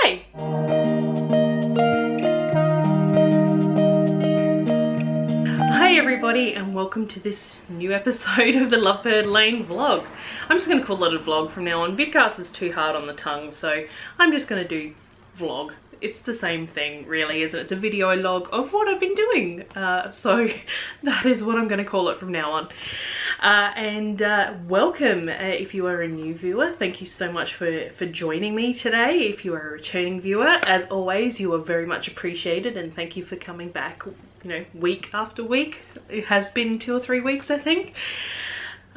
Hi! Hi everybody and welcome to this new episode of the Lovebird Lane vlog. I'm just going to call it a vlog from now on. Vidcast is too hard on the tongue, so I'm just going to do vlog. It's the same thing really, isn't it? It's a video log of what I've been doing. So that is what I'm going to call it from now on. Welcome if you are a new viewer. Thank you so much for joining me today. If you are a returning viewer, as always, you are very much appreciated and thank you for coming back, you know, week after week. It has been 2 or 3 weeks, I think.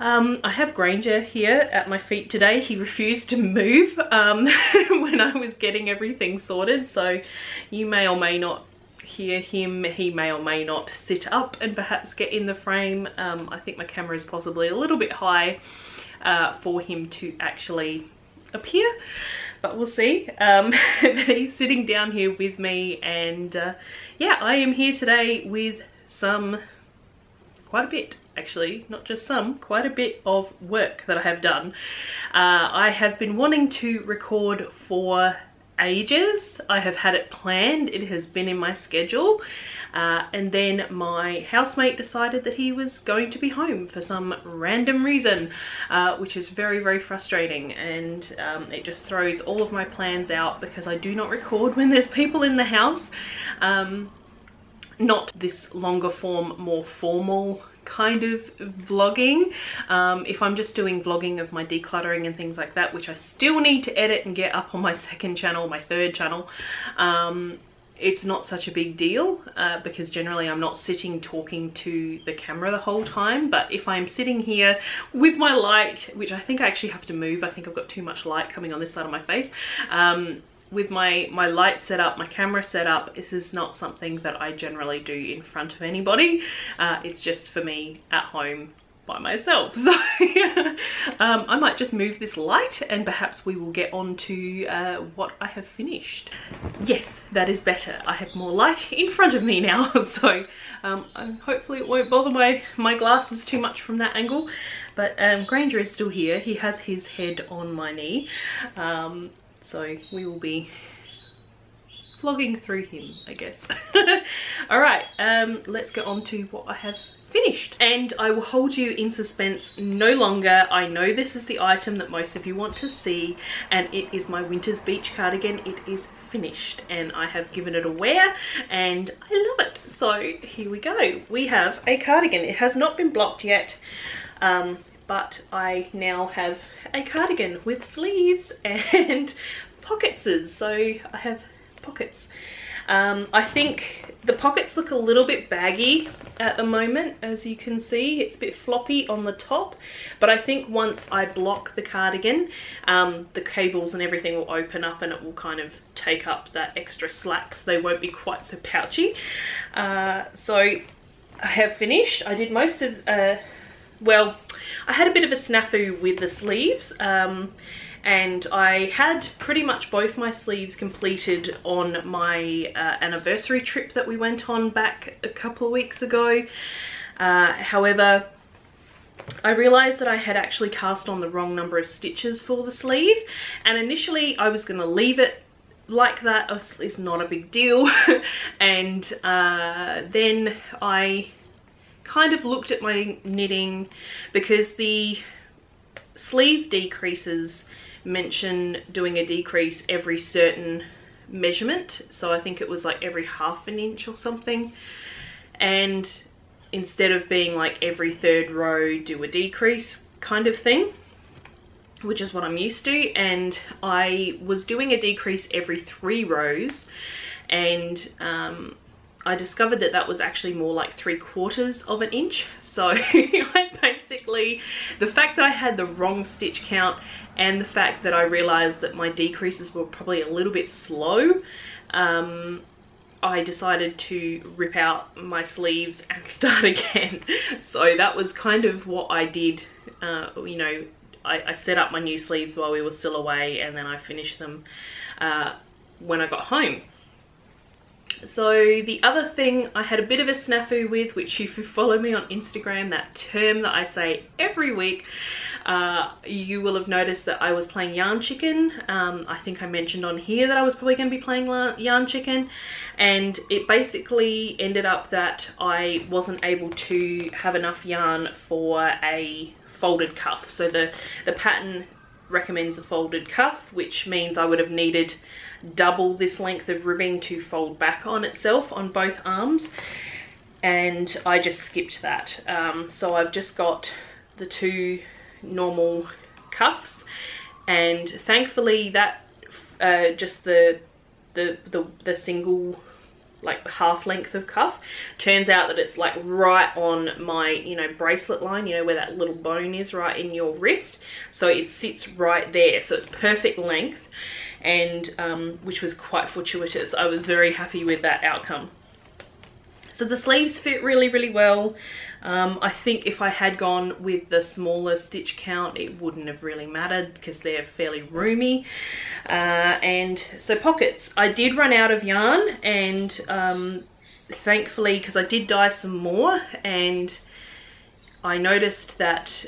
I have Granger here at my feet today. He refused to move when I was getting everything sorted, so you may or may not hear him. He may or may not sit up and perhaps get in the frame. I think my camera is possibly a little bit high for him to actually appear, but we'll see. He's sitting down here with me, and yeah, I am here today with quite a bit, actually, not just quite a bit of work that I have done. I have been wanting to record for ages. I have had it planned. It has been in my schedule. And then my housemate decided that he was going to be home for some random reason, which is very, very frustrating. And it just throws all of my plans out because I do not record when there's people in the house. Not this longer form, more formal kind of vlogging. If I'm just doing vlogging of my decluttering and things like that, which I still need to edit and get up on my second channel, my third channel, it's not such a big deal because generally I'm not sitting talking to the camera the whole time. But if I'm sitting here with my light, which I think I actually have to move, I think I've got too much light coming on this side of my face, with my light set up, my camera set up, this is not something that I generally do in front of anybody. It's just for me at home by myself. So I might just move this light and perhaps we will get on to what I have finished. Yes, that is better. I have more light in front of me now. So hopefully it won't bother my glasses too much from that angle. But Granger is still here. He has his head on my knee. So we will be vlogging through him, I guess. All right, let's get on to what I have finished. And I will hold you in suspense no longer. I know this is the item that most of you want to see, and it is my Winter's Beach cardigan. It is finished and I have given it a wear and I love it. So here we go. We have a cardigan. It has not been blocked yet. But I now have a cardigan with sleeves and pocketses, so I have pockets. I think the pockets look a little bit baggy at the moment, as you can see. It's a bit floppy on the top, but I think once I block the cardigan, the cables and everything will open up and it will kind of take up that extra slack, so they won't be quite so pouchy. So I have finished. I did most of well, I had a bit of a snafu with the sleeves, and I had pretty much both my sleeves completed on my anniversary trip that we went on back a couple of weeks ago. However, I realised that I had actually cast on the wrong number of stitches for the sleeve, and initially I was going to leave it like that. It's not a big deal. And then I kind of looked at my knitting, because the sleeve decreases mention doing a decrease every certain measurement, so I think it was like every ½ an inch or something, and instead of being like every third row do a decrease kind of thing, which is what I'm used to, and I was doing a decrease every 3 rows, and I discovered that that was actually more like 3/4 of an inch. So I basically, the fact that I had the wrong stitch count and the fact that I realized that my decreases were probably a little bit slow, I decided to rip out my sleeves and start again. So that was kind of what I did. You know, I set up my new sleeves while we were still away, and then I finished them when I got home. So the other thing I had a bit of a snafu with, which if you follow me on Instagram, that term that I say every week, you will have noticed that I was playing Yarn Chicken. I think I mentioned on here that I was probably going to be playing Yarn Chicken, and it basically ended up that I wasn't able to have enough yarn for a folded cuff. So the pattern recommends a folded cuff, which means I would have needed double this length of ribbing to fold back on itself on both arms, and I just skipped that. So I've just got the two normal cuffs, and thankfully that just the single like half length of cuff turns out that it's like right on my, you know, bracelet line, you know, where that little bone is right in your wrist. So it sits right there, so it's perfect length, and which was quite fortuitous. I was very happy with that outcome. So the sleeves fit really, really well. I think if I had gone with the smaller stitch count, it wouldn't have really mattered because they're fairly roomy. And so pockets, I did run out of yarn, and thankfully, because I did dye some more, and I noticed that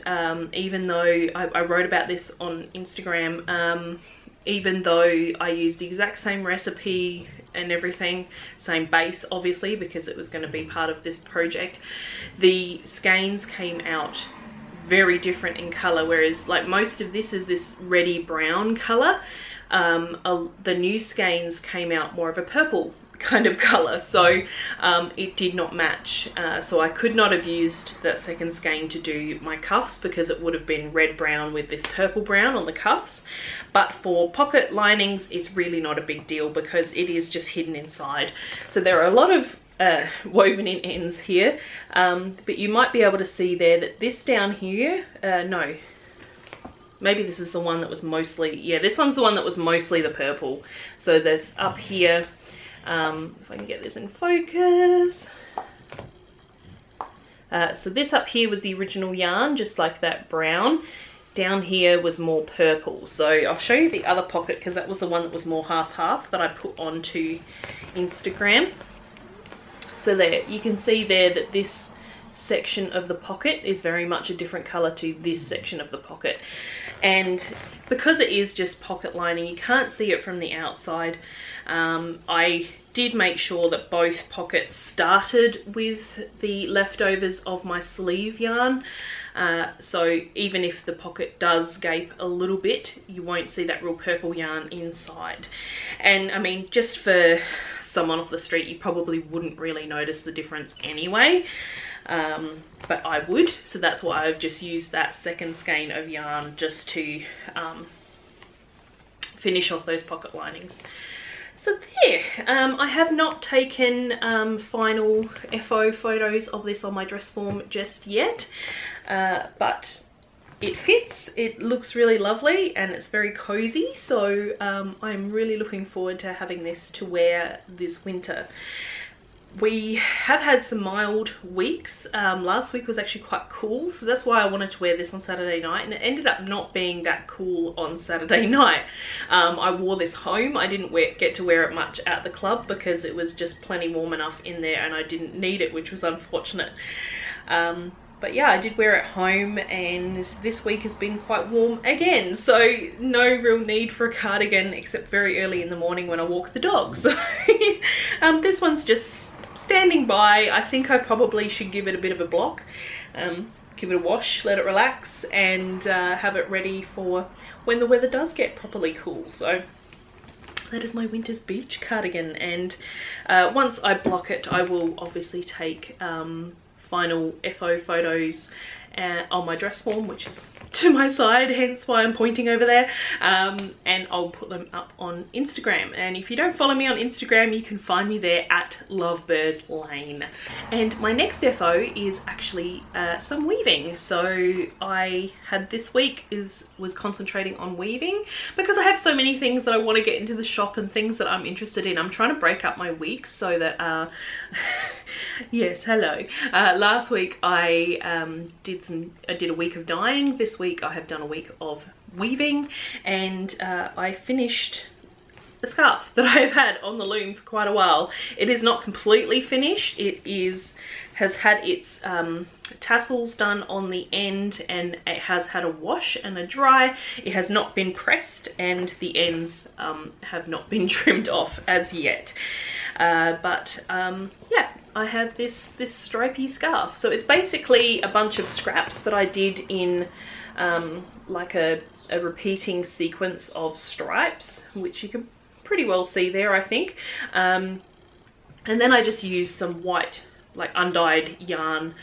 even though I wrote about this on Instagram, even though I used the exact same recipe and everything, same base obviously because it was going to be part of this project, the skeins came out very different in colour, whereas like most of this is this reddy brown colour. The new skeins came out more of a purple kind of colour, so it did not match. So I could not have used that second skein to do my cuffs because it would have been red brown with this purple brown on the cuffs. But for pocket linings, it's really not a big deal because it is just hidden inside. So there are a lot of woven in ends here, but you might be able to see there that this down here, no, maybe this is the one that was mostly, yeah, this one's the one that was mostly the purple. So there's up here, if I can get this in focus. So this up here was the original yarn, just like that brown. Down here was more purple. So I'll show you the other pocket because that was the one that was more half-half that I put onto Instagram. So there, you can see there that this section of the pocket is very much a different colour to this section of the pocket. And because it is just pocket lining, you can't see it from the outside. I did make sure that both pockets started with the leftovers of my sleeve yarn. So even if the pocket does gape a little bit, you won't see that real purple yarn inside. And I mean, just for someone off the street, you probably wouldn't really notice the difference anyway. But I would, so that's why I've just used that second skein of yarn just to finish off those pocket linings. So there, I have not taken final FO photos of this on my dress form just yet, but it fits, it looks really lovely, and it's very cozy, so I'm really looking forward to having this to wear this winter. We have had some mild weeks. Last week was actually quite cool, so that's why I wanted to wear this on Saturday night, and it ended up not being that cool on Saturday night. I wore this home. I didn't get to wear it much at the club because it was just plenty warm enough in there and I didn't need it, which was unfortunate. But yeah, I did wear it home, and this week has been quite warm again, so no real need for a cardigan except very early in the morning when I walk the dog. So this one's just standing by. I think I probably should give it a bit of a block, give it a wash, let it relax, and have it ready for when the weather does get properly cool. So that is my winter's beach cardigan, and once I block it, I will obviously take final FO photos on my dress form, which is to my side, hence why I'm pointing over there, and I'll put them up on Instagram. And if you don't follow me on Instagram, you can find me there at Lovebird Lane. And my next FO is actually some weaving. So I had this week was concentrating on weaving because I have so many things that I want to get into the shop and things that I'm interested in. I'm trying to break up my weeks so that yes, hello. Last week I did a week of dyeing. This week I have done a week of weaving, and I finished a scarf that I have had on the loom for quite a while. It is not completely finished. It has had its tassels done on the end, and it has had a wash and a dry. It has not been pressed, and the ends have not been trimmed off as yet. Yeah, I have this stripy scarf. So it's basically a bunch of scraps that I did in like a repeating sequence of stripes, which you can pretty well see there, I think. And then I just used some white, like undyed yarn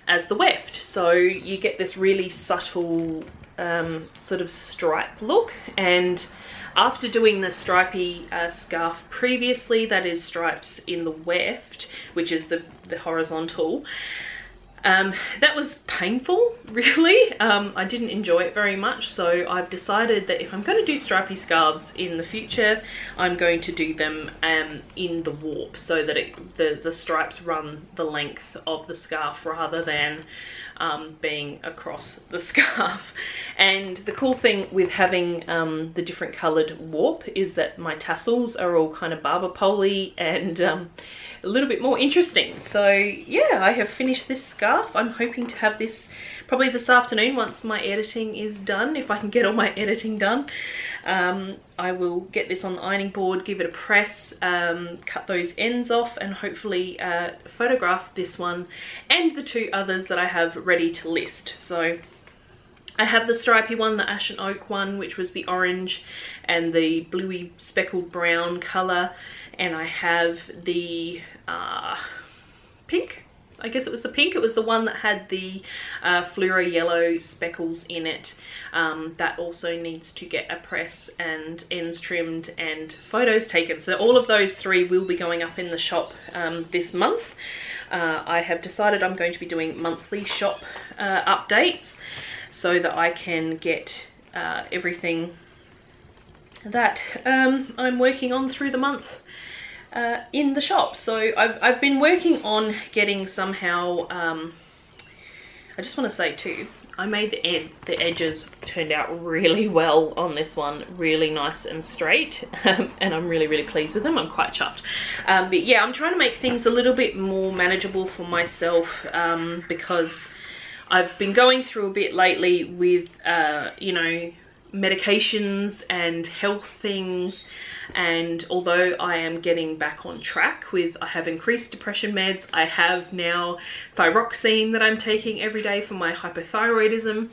as the weft. So you get this really subtle sort of stripe look. And after doing the stripy scarf previously, that is stripes in the weft, which is the horizontal, that was painful, really. I didn't enjoy it very much, so I've decided that if I'm going to do stripy scarves in the future, I'm going to do them in the warp, so that the stripes run the length of the scarf rather than being across the scarf. And the cool thing with having the different coloured warp is that my tassels are all kind of barber pole and a little bit more interesting. So yeah, I have finished this scarf. I'm hoping to have this probably this afternoon once my editing is done, if I can get all my editing done. I will get this on the ironing board, give it a press, cut those ends off, and hopefully photograph this one and the two others that I have ready to list. So I have the stripy one, the Ashen Oak one, which was the orange and the bluey speckled brown colour, and I have the pink. I guess it was the pink. It was the one that had the fluoro yellow speckles in it. That also needs to get a press and ends trimmed and photos taken. So all of those three will be going up in the shop this month. I have decided I'm going to be doing monthly shop updates so that I can get everything that I'm working on through the month in the shop. So I've been working on getting somehow, I just want to say too, I made the edges turned out really well on this one, really nice and straight, and I'm really pleased with them. I'm quite chuffed. But yeah, I'm trying to make things a little bit more manageable for myself, because I've been going through a bit lately with you know, medications and health things. And although I am getting back on track with, I have increased depression meds, I have now thyroxine that I'm taking every day for my hypothyroidism.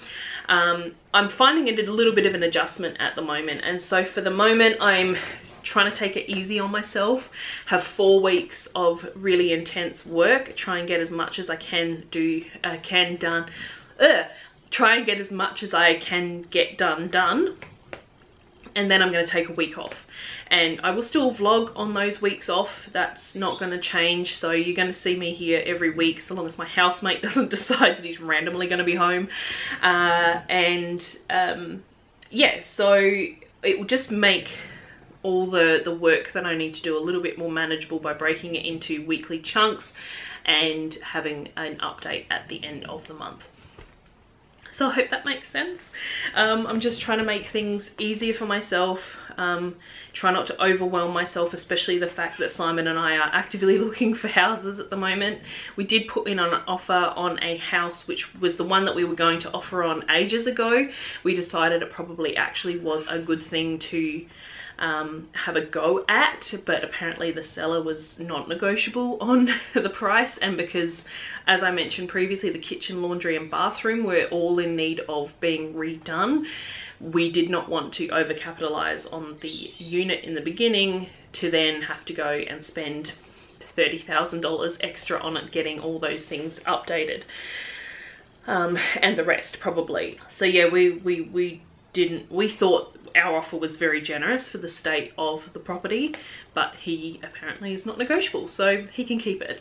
I'm finding it a little bit of an adjustment at the moment, and so for the moment I'm trying to take it easy on myself, have 4 weeks of really intense work, try and get as much as I can try and get as much as I can get done, and then I'm going to take a week off. And I will still vlog on those weeks off. That's not going to change. So you're going to see me here every week, so long as my housemate doesn't decide that he's randomly going to be home. Yeah, so it will just make all the work that I need to do a little bit more manageable by breaking it into weekly chunks and having an update at the end of the month. So I hope that makes sense. I'm just trying to make things easier for myself, try not to overwhelm myself, especially the fact that Simon and I are actively looking for houses at the moment. We did put in an offer on a house, which was the one that we were going to offer on ages ago. We decided it probably actually was a good thing to have a go at, but apparently the seller was not negotiable on the price, and because, as I mentioned previously, the kitchen, laundry and bathroom were all in need of being redone, we did not want to overcapitalize on the unit in the beginning to then have to go and spend $30,000 extra on it getting all those things updated, and the rest probably. So yeah, we thought our offer was very generous for the state of the property, but he apparently is not negotiable, so he can keep it.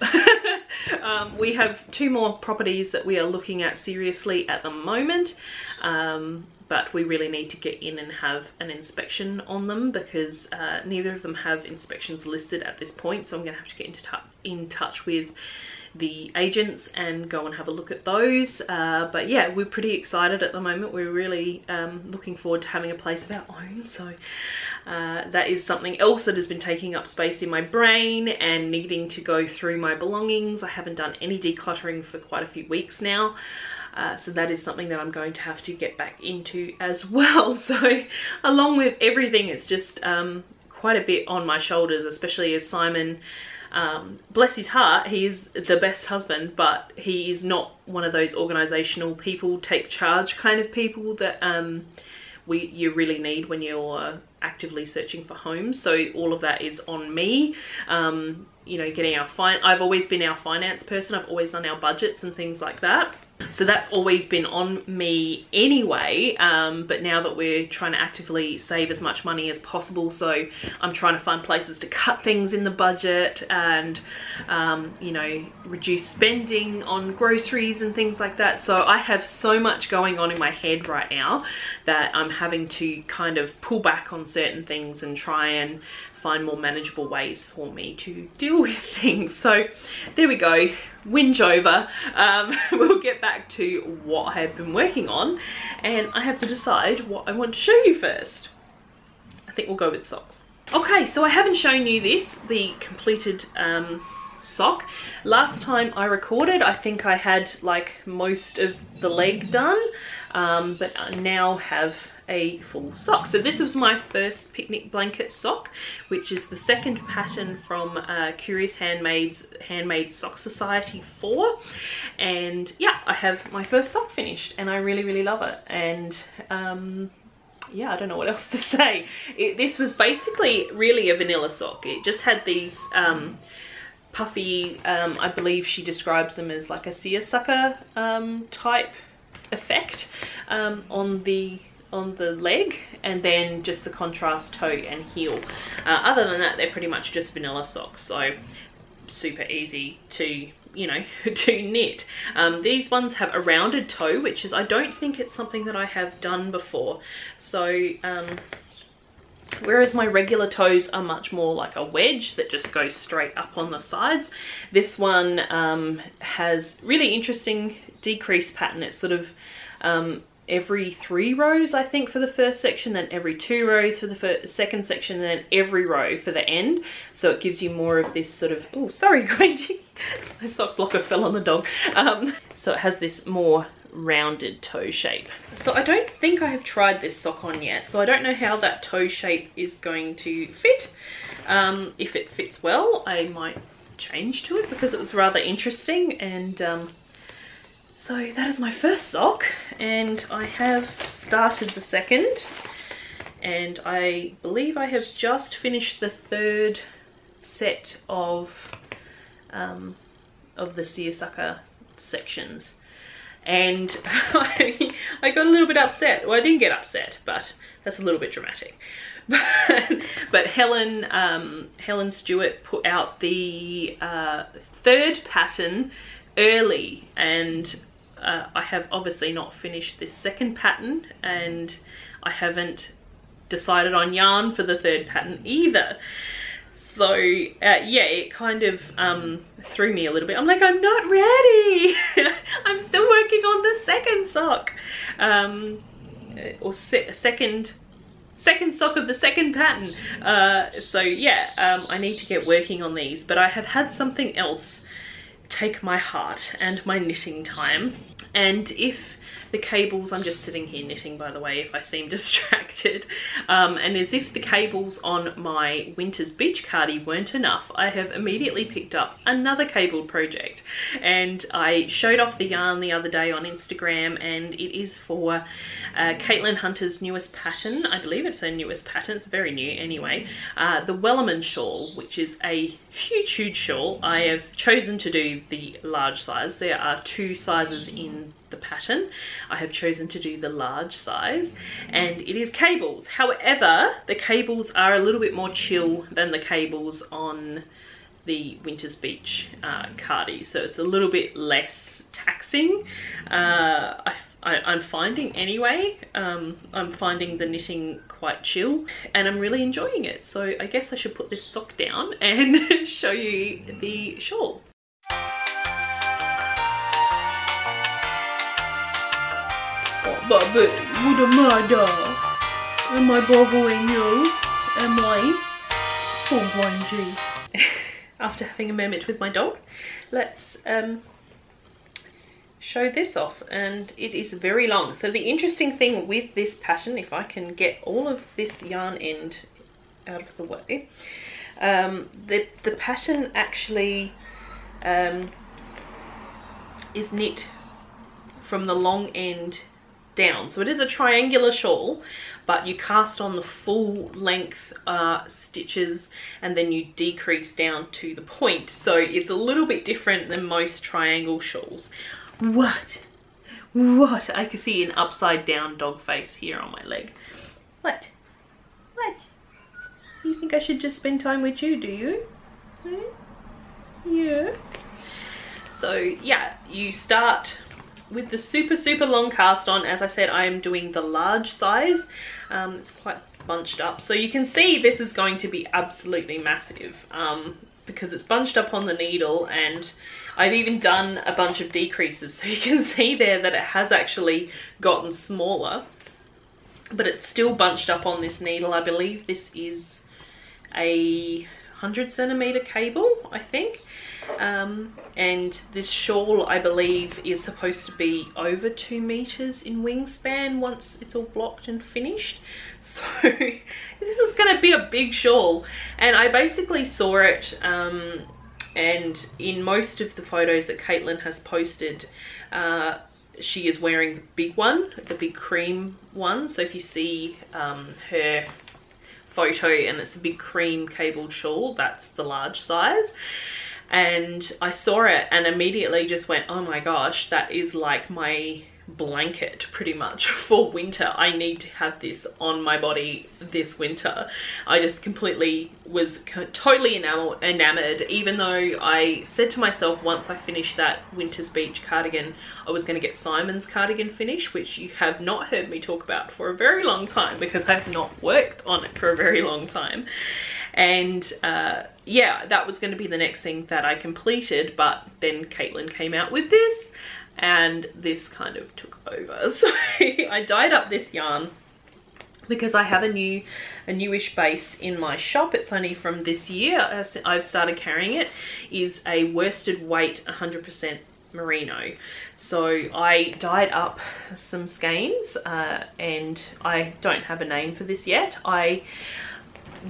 We have 2 more properties that we are looking at seriously at the moment, but we really need to get in and have an inspection on them, because neither of them have inspections listed at this point, so I'm going to have to get in touch with the agents and go and have a look at those. But yeah, we're pretty excited at the moment. We're really looking forward to having a place of our own, so That is something else that has been taking up space in my brain and needing to go through my belongings. I haven't done any decluttering for quite a few weeks now. So that is something that I'm going to have to get back into as well. So along with everything, it's just quite a bit on my shoulders, especially as Simon, bless his heart, he is the best husband, but he is not one of those organizational people, take charge kind of people that you really need when you're actively searching for homes. So all of that is on me. You know, getting I've always been our finance person. I've always done our budgets and things like that. So that's always been on me anyway, but now that we're trying to actively save as much money as possible, so I'm trying to find places to cut things in the budget and, you know, reduce spending on groceries and things like that. So I have so much going on in my head right now that I'm having to kind of pull back on certain things and try and find more manageable ways for me to deal with things. So there we go, whinge over. We'll get back to what I have been working on, and I have to decide what I want to show you first. I think we'll go with socks. Okay, so I haven't shown you this, the completed sock. Last time I recorded, I think I had like most of the leg done, but I now have a full sock. So this was my first picnic blanket sock, which is the second pattern from Curious Handmade Sock Society 4, and yeah, I have my first sock finished and I really love it. And yeah, I don't know what else to say. This was basically really a vanilla sock. It just had these puffy, I believe she describes them as like a seersucker type effect on the leg, and then just the contrast toe and heel. Other than that, they're pretty much just vanilla socks, so super easy to, you know, to knit. These ones have a rounded toe, which is, I don't think it's something that I have done before. So whereas my regular toes are much more like a wedge that just goes straight up on the sides, this one has really interesting decrease pattern. It's sort of every 3 rows, I think, for the first section, then every 2 rows for the second section, and then every row for the end. So it gives you more of this sort of, oh, sorry, Gwenji, my sock blocker fell on the dog. So it has this more rounded toe shape. So I don't think I have tried this sock on yet, so I don't know how that toe shape is going to fit. If it fits well, I might change to it because it was rather interesting. And so that is my first sock, and I have started the second, and I believe I have just finished the third set of the seersucker sections. And I got a little bit upset. Well, I didn't get upset, but that's a little bit dramatic. But Helen Stewart put out the third pattern early, and I have obviously not finished this second pattern, and I haven't decided on yarn for the third pattern either. So yeah, it kind of threw me a little bit. I'm like, I'm not ready. I'm still working on the second sock, or second sock of the second pattern. So yeah, I need to get working on these, but I have had something else take my heart and my knitting time. And if the cables, I'm just sitting here knitting, by the way, if I seem distracted, and as if the cables on my Winter's Beach Cardi weren't enough, I have immediately picked up another cabled project, and I showed off the yarn the other day on Instagram, and it is for Caitlin Hunter's newest pattern. I believe it's her newest pattern, it's very new anyway, the Wellerman shawl, which is a huge shawl. I have chosen to do the large size. There are 2 sizes in the pattern. I have chosen to do the large size, and it is cables. However, the cables are a little bit more chill than the cables on the Winter's Beach Cardi, so it's a little bit less taxing. I'm finding anyway, I'm finding the knitting quite chill, and I'm really enjoying it. So I guess I should put this sock down and show you the shawl. Oh, Bobby, what a mother. Am I bothering you? moi pour manger. After having a moment with my dog, let's show this off, and it is very long. So the interesting thing with this pattern, if I can get all of this yarn end out of the way, the pattern actually is knit from the long end down. So it is a triangular shawl, but you cast on the full length stitches and then you decrease down to the point. So it's a little bit different than most triangle shawls. What? I can see an upside down dog face here on my leg. What? You think I should just spend time with you, do you? Yeah. So yeah, you start with the super long cast on. As I said, I am doing the large size. It's quite bunched up, so you can see this is going to be absolutely massive because it's bunched up on the needle, and I've even done a bunch of decreases, so you can see there that it has actually gotten smaller, but it's still bunched up on this needle. I believe this is a 100cm cable, I think. And this shawl, I believe, is supposed to be over 2 meters in wingspan once it's all blocked and finished. So this is going to be a big shawl, and I basically saw it and in most of the photos that Caitlin has posted, she is wearing the big one, the big cream one. So if you see her photo and it's a big cream cabled shawl, that's the large size. And I saw it and immediately just went, oh my gosh, that is like my blanket pretty much for winter. I need to have this on my body this winter. I just completely was totally enamored, even though I said to myself once I finished that Winter's Beach cardigan, I was going to get Simon's cardigan finish, which you have not heard me talk about for a very long time because I have not worked on it for a very long time. And yeah, that was going to be the next thing that I completed, but then Caitlin came out with this and this kind of took over. So I dyed up this yarn because I have a newish base in my shop. It's only from this year I've started carrying it, is a worsted weight 100% merino. So I dyed up some skeins and I don't have a name for this yet. I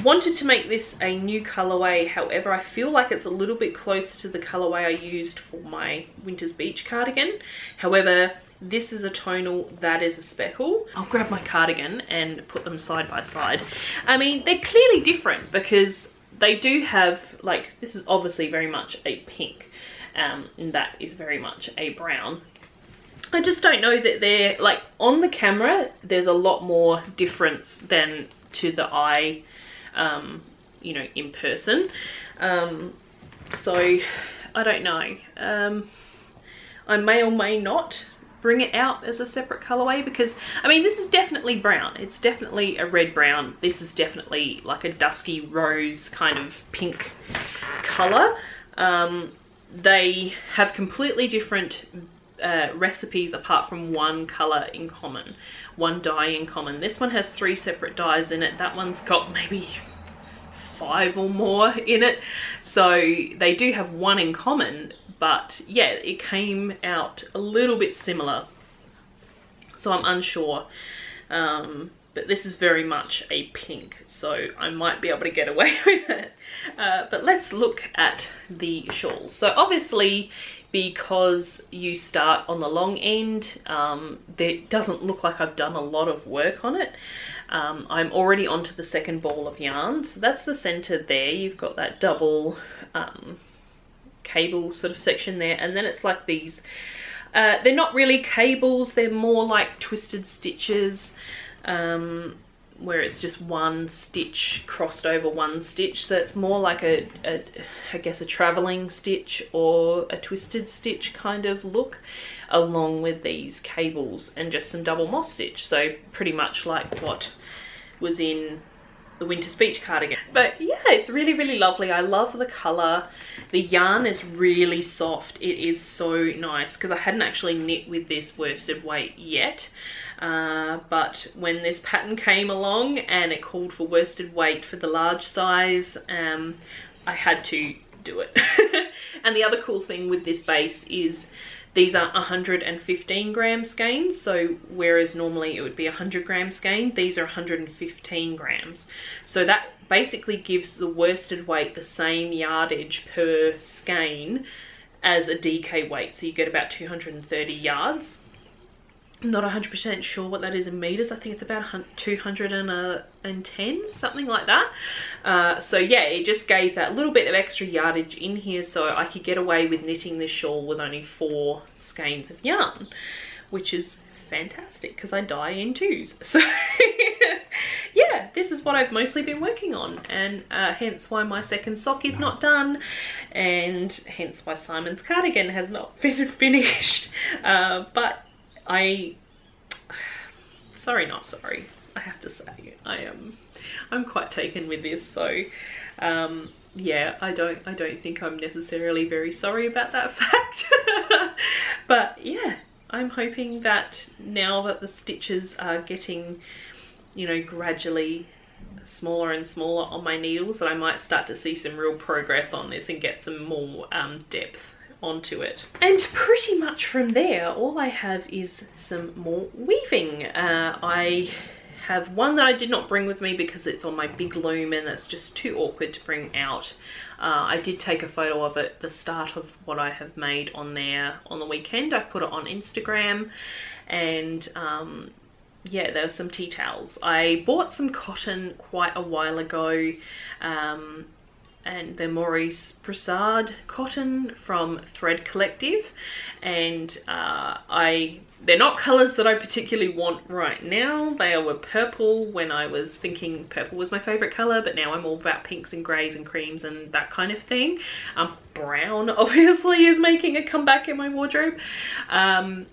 wanted to make this a new colorway, however I feel like it's a little bit closer to the colorway I used for my Winter's Beach cardigan. However, this is a tonal, that is a speckle. I'll grab my cardigan and put them side by side. I mean, they're clearly different because they do have, like, this is obviously very much a pink and that is very much a brown. I just don't know that they're, like, on the camera there's a lot more difference than to the eye, you know, in person. So I don't know. I may or may not bring it out as a separate colorway because, I mean, this is definitely brown. It's definitely a red brown. This is definitely like a dusky rose kind of pink color. They have completely different recipes apart from one color in common, one dye in common. This one has 3 separate dyes in it. That one's got maybe 5 or more in it. So they do have one in common, but yeah, it came out a little bit similar. So I'm unsure. But this is very much a pink, so I might be able to get away with it. But let's look at the shawl. So obviously, because you start on the long end, it doesn't look like I've done a lot of work on it. I'm already onto the second ball of yarn, so that's the center there. You've got that double cable sort of section there, and then it's like these, they're not really cables, they're more like twisted stitches, where it's just one stitch crossed over one stitch. So it's more like I guess a traveling stitch or a twisted stitch kind of look, along with these cables and just some double moss stitch. So pretty much like what was in the winter speech cardigan. But yeah, it's really, really lovely. I love the color. The yarn is really soft. It is so nice because I hadn't actually knit with this worsted weight yet. But when this pattern came along and it called for worsted weight for the large size, I had to do it. And the other cool thing with this base is these are 115 gram skeins, so whereas normally it would be 100 gram skein, these are 115 grams. So that basically gives the worsted weight the same yardage per skein as a DK weight, so you get about 230 yards. I'm not 100% sure what that is in meters. I think it's about 210, something like that. So yeah, it just gave that little bit of extra yardage in here, so I could get away with knitting this shawl with only 4 skeins of yarn, which is fantastic because I dye in 2s. So yeah, this is what I've mostly been working on, and hence why my second sock is not done, and hence why Simon's cardigan has not been finished. But sorry, not sorry, I have to say, I'm quite taken with this, so yeah, I don't think I'm necessarily very sorry about that fact. But yeah, I'm hoping that now that the stitches are getting, you know, gradually smaller and smaller on my needles, that I might start to see some real progress on this and get some more depth onto it. And pretty much from there, all I have is some more weaving. I have one that I did not bring with me because it's on my big loom and it's just too awkward to bring out. I did take a photo of it, the start of what I have made on there on the weekend. I put it on Instagram, and yeah, there were some tea towels. I bought some cotton quite a while ago, and they're Maurice Prasad cotton from Thread Collective, and they're not colours that I particularly want right now. They were purple when I was thinking purple was my favourite colour, but now I'm all about pinks and greys and creams and that kind of thing. Brown obviously is making a comeback in my wardrobe, but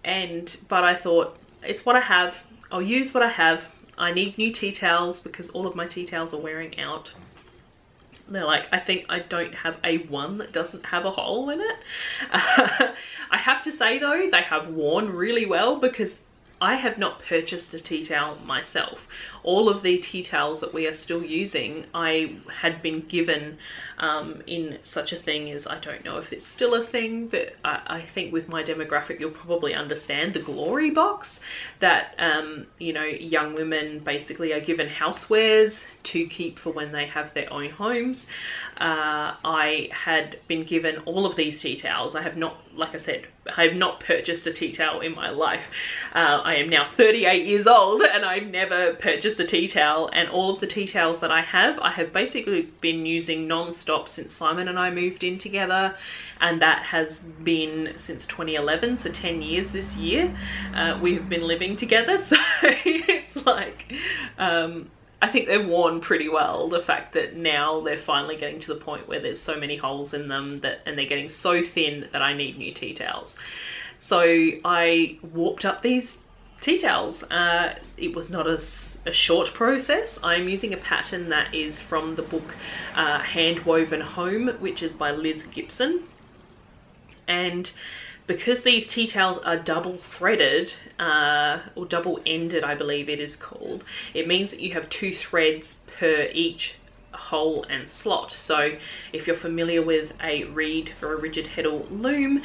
I thought, it's what I have, I'll use what I have. I need new tea towels because all of my tea towels are wearing out. They're like, I think I don't have a one that doesn't have a hole in it. I have to say though, they have worn really well because I have not purchased a tea towel myself. All of the tea towels that we are still using, I had been given in such a thing as, I don't know if it's still a thing, but I think with my demographic you'll probably understand the glory box that you know, young women basically are given housewares to keep for when they have their own homes. I had been given all of these tea towels. I have not, like I said, I have not purchased a tea towel in my life. I am now 38 years old and I've never purchased a tea towel, and all of the tea towels that I have basically been using non-stop since Simon and I moved in together, and that has been since 2011, so 10 years this year. We have been living together, so it's like I think they've worn pretty well. The fact that now they're finally getting to the point where there's so many holes in them and they're getting so thin that I need new tea towels. So I warped up these tea towels. It was not a short process. I'm using a pattern that is from the book Hand Woven Home, which is by Liz Gibson. And because these tea towels are double threaded, or double ended I believe it is called, it means that you have 2 threads per each hole and slot. So if you're familiar with a reed for a rigid heddle loom,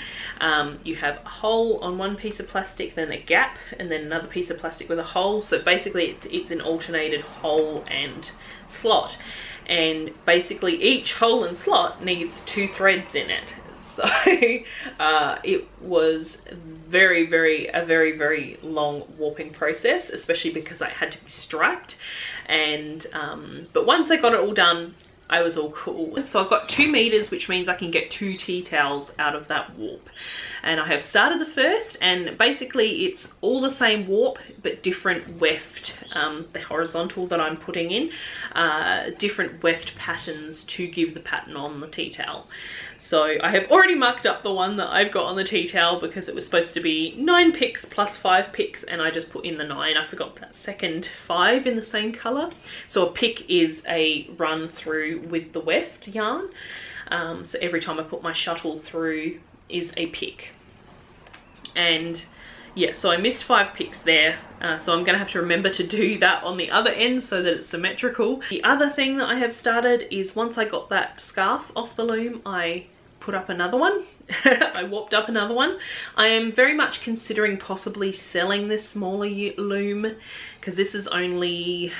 you have a hole on one piece of plastic, then a gap, and then another piece of plastic with a hole. So basically it's an alternated hole and slot, and basically each hole and slot needs 2 threads in it. So it was a very, very long warping process, especially because I had to be striped. And but once I got it all done, I was all cool. So I've got 2 meters, which means I can get 2 tea towels out of that warp. And I have started the first, and basically it's all the same warp, but different weft, the horizontal that I'm putting in, different weft patterns to give the pattern on the tea towel. So I have already marked up the one that I've got on the tea towel because it was supposed to be 9 picks plus 5 picks, and I just put in the 9. I forgot that second 5 in the same color. So a pick is a run through with the weft yarn. So every time I put my shuttle through is a pick. And yeah, so I missed 5 picks there. So I'm gonna have to remember to do that on the other end so that it's symmetrical. The other thing that I have started is once I got that scarf off the loom, I put up another one. I warped up another one. I am very much considering possibly selling this smaller loom because this is only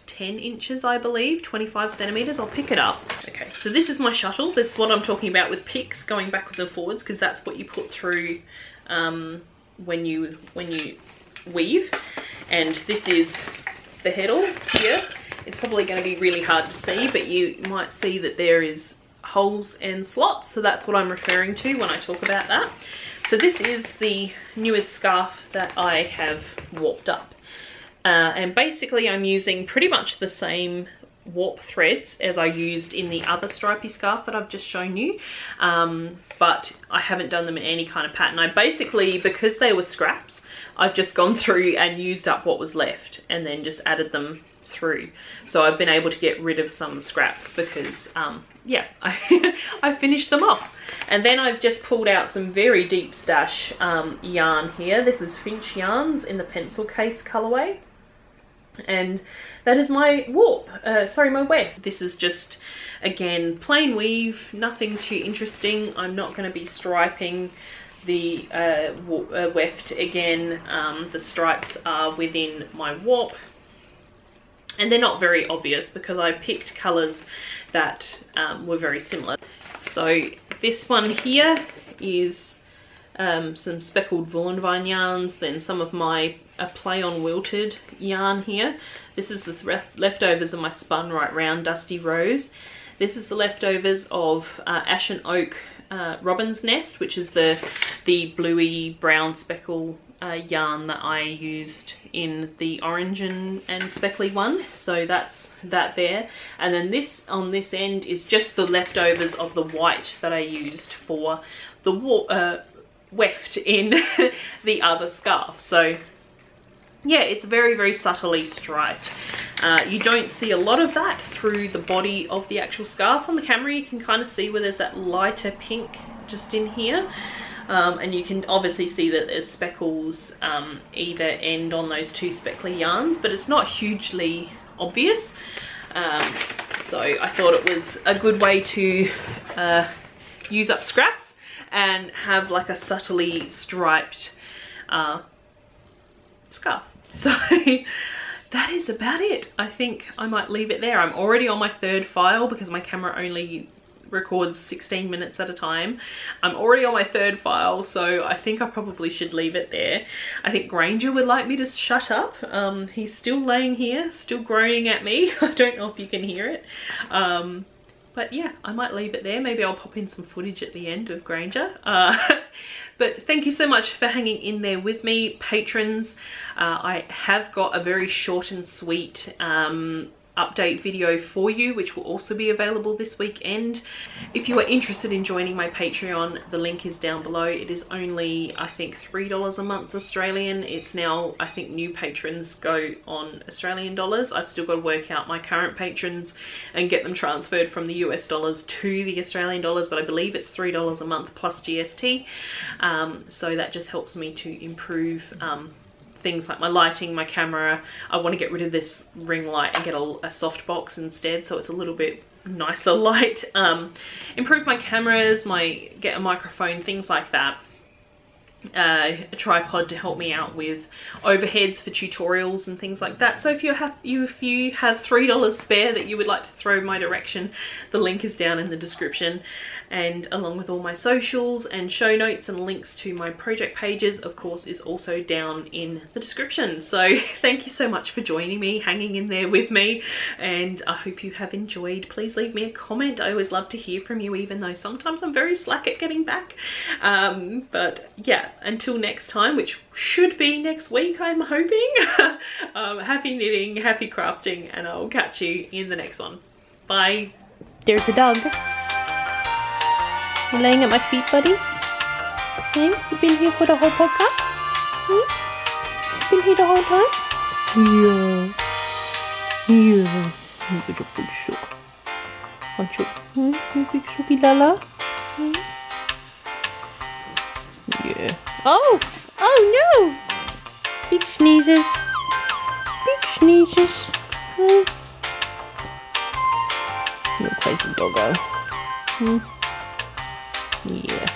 10 inches, I believe, 25 centimeters. I'll pick it up. Okay, so this is my shuttle. This is what I'm talking about with picks going backwards and forwards, because that's what you put through when you weave. And this is the heddle here. It's probably going to be really hard to see, but you might see that there is holes and slots, so that's what I'm referring to when I talk about that. So this is the newest scarf that I have warped up, and basically I'm using pretty much the same warp threads as I used in the other stripy scarf that I've just shown you, but I haven't done them in any kind of pattern. I basically, because they were scraps, I've just gone through and used up what was left and then just added them through. So I've been able to get rid of some scraps because yeah, I finished them off. And then I've just pulled out some very deep stash yarn here. This is Finch yarns in the pencil case colorway, and that is my warp, my weft. This is just, again, plain weave, nothing too interesting. I'm not going to be striping the weft again. The stripes are within my warp, and they're not very obvious because I picked colors that were very similar. So this one here is some speckled Vaughn yarns, then some of my play on wilted yarn here. This is the leftovers of my spun right round dusty rose. This is the leftovers of ashen oak robin's nest, which is the bluey brown speckle yarn that I used in the orange and speckly one. So that's that there. And then this on this end is just the leftovers of the white that I used for the weft in the other scarf. So yeah, it's very, very subtly striped. You don't see a lot of that through the body of the actual scarf. On the camera you can kind of see where there's that lighter pink just in here. And you can obviously see that there's speckles either end on those 2 speckly yarns, but it's not hugely obvious. So I thought it was a good way to use up scraps and have like a subtly striped scarf. So that is about it. I think I might leave it there. I'm already on my 3rd file because my camera only records 16 minutes at a time. I'm already on my 3rd file, so I think I probably should leave it there. I think Granger would like me to shut up. He's still laying here, still groaning at me. I don't know if you can hear it. But yeah, I might leave it there. Maybe I'll pop in some footage at the end of Granger. But thank you so much for hanging in there with me, patrons. I have got a very short and sweet update video for you, which will also be available this weekend. If you are interested in joining my Patreon, the link is down below. It is only, I think, $3 a month Australian. It's now, I think, new patrons go on Australian dollars. I've still got to work out my current patrons and get them transferred from the US dollars to the Australian dollars, but I believe it's $3 a month plus GST. So that just helps me to improve things like my lighting, my camera. I want to get rid of this ring light and get a soft box instead, so it's a little bit nicer light. Improve my cameras, get a microphone, things like that. a tripod to help me out with overheads for tutorials and things like that. So if you have $3 spare that you would like to throw my direction, the link is down in the description, and along with all my socials and show notes and links to my project pages, of course, is also down in the description. So thank you so much for joining me, hanging in there with me, and I hope you have enjoyed. Please leave me a comment. I always love to hear from you, even though sometimes I'm very slack at getting back. But yeah, until next time, which should be next week, I'm hoping. Happy knitting, happy crafting, and I'll catch you in the next one. Bye. There's a dog. You laying at my feet, buddy? Hmm? You been here for the whole podcast? Hmm? Been here the whole time? Yeah. Yeah. Look at your big shook. Aren't you? Hmm? You big shooky lala? Hmm? Yeah. Oh! Oh no! Big sneezes. Big sneezes. Hmm? You crazy doggo. Hmm? Yeah.